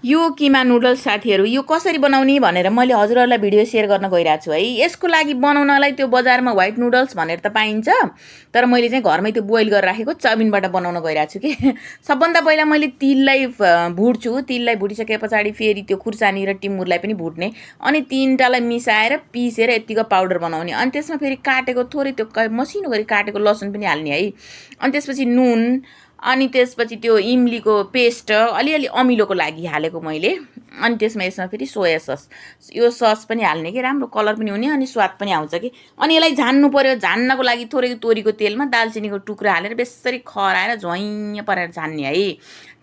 यो किमा नुडल्स साथीहरू यो कसरी बनाउने भनेर मैले हजुरहरूलाई भिडियो सेयर गर्न गइरहेको छु है। यसको लागि बनाउनलाई त्यो बजारमा व्हाइट नुडल्स भनेर त पाइन्छ, तर मैले चाहिँ घरमै त्यो बोइल गरेर राखेको चाउमिनबाट बनाउन गइरहेको छु कि। सबभन्दा पहिला मैले तिललाई भुट्छु। तिललाई भुटिसके पछाडि फेरि त्यो खुर्सानी र टिमुरलाई पनि भुट्ने, अनि तिनटालाई मिसाएर पिसेर यतिको पाउडर बनाउने। अनि त्यसमा फेरि काटेको थोरै त्यो मसिनो गरी काटेको लसुन पनि हाल्ने है। अनि त्यसपछि नुन, अनि त्यसपछि त्यो इमलीको पेस्ट अलिअलि अमिलोको लागि हालेको मैले। अनि त्यसमा यसमा फेरि सोया सस, यो सस पनि हाल्ने कि राम्रो कलर पनि हुने अनि स्वाद पनि आउँछ कि। अनि यसलाई झान्नु पर्यो। झान्नको लागि थोरै तोरीको तेलमा दालचिनीको टुक्रा हालेर बेसरी खराएर झ्वाइँ पारेर झान्ने है।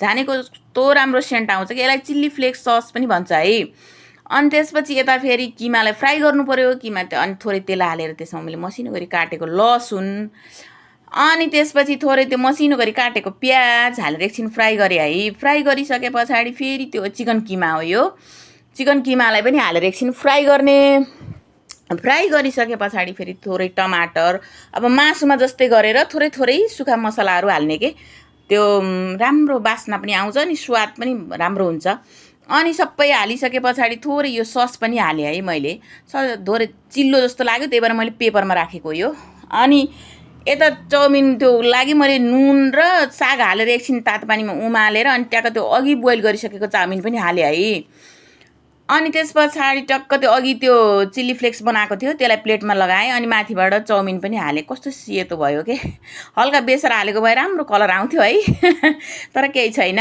झानेको कस्तो राम्रो सेन्ट आउँछ कि। यसलाई चिल्ली फ्लेक्स सस पनि भन्छ है। अनि त्यसपछि यता फेरि किमालाई फ्राई गर्नु पर्यो। किमा अनि थोरै तेल हालेर त्यसमा मैले मसिनो गरी काटेको लसुन, अनि त्यसपछि थोरै त्यो मसिनो गरी काटेको प्याज हालेर एकछिन फ्राई गरेँ है। फ्राई गरिसके पछाडि फेरि त्यो चिकन किमा हो यो, चिकन किमालाई पनि हालेर एकछिन फ्राई गर्ने। फ्राई गरिसके पछाडि फेरि थोरै टमाटर, अब मासुमा जस्तै गरेर थोरै थोरै सुखा मसलाहरू हाल्ने के, त्यो राम्रो बास्ना पनि आउँछ अनि स्वाद पनि राम्रो हुन्छ। अनि सबै हालिसके पछाडि थोरै यो सस पनि हालेँ है मैले। थोरै चिल्लो जस्तो लाग्यो, त्यही भएर मैले पेपरमा राखेको यो। अनि यता चाउमिन त्यो लागि मैले नुन र साग हालेर एकछिन तातो पानीमा उमालेर अनि ट्याक्क त्यो अघि बोइल गरिसकेको चाउमिन पनि हालेँ है। अनि त्यस पछाडि टक्क त्यो अघि त्यो चिल्ली फ्लेक्स बनाएको थियो त्यसलाई प्लेटमा लगाएँ, अनि माथिबाट चाउमिन पनि हालेँ। कस्तो सेतो भयो के, हल्का बेसर हालेको भए राम्रो कलर आउँथ्यो है। तर केही छैन।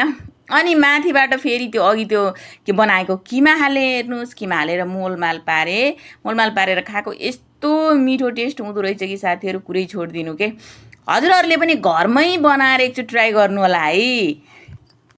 अनि माथिबाट फेरि त्यो अघि त्यो के बनाएको किमा हालेँ। हेर्नुहोस्, किमा हालेर मोलमाल पारेर खाएको यस्तो मिठो टेस्ट हुँदो रहेछ कि साथीहरू, कुरै छोडिदिनु के। हजुरहरूले पनि घरमै बनाएर एकचोटि ट्राई गर्नु होला है।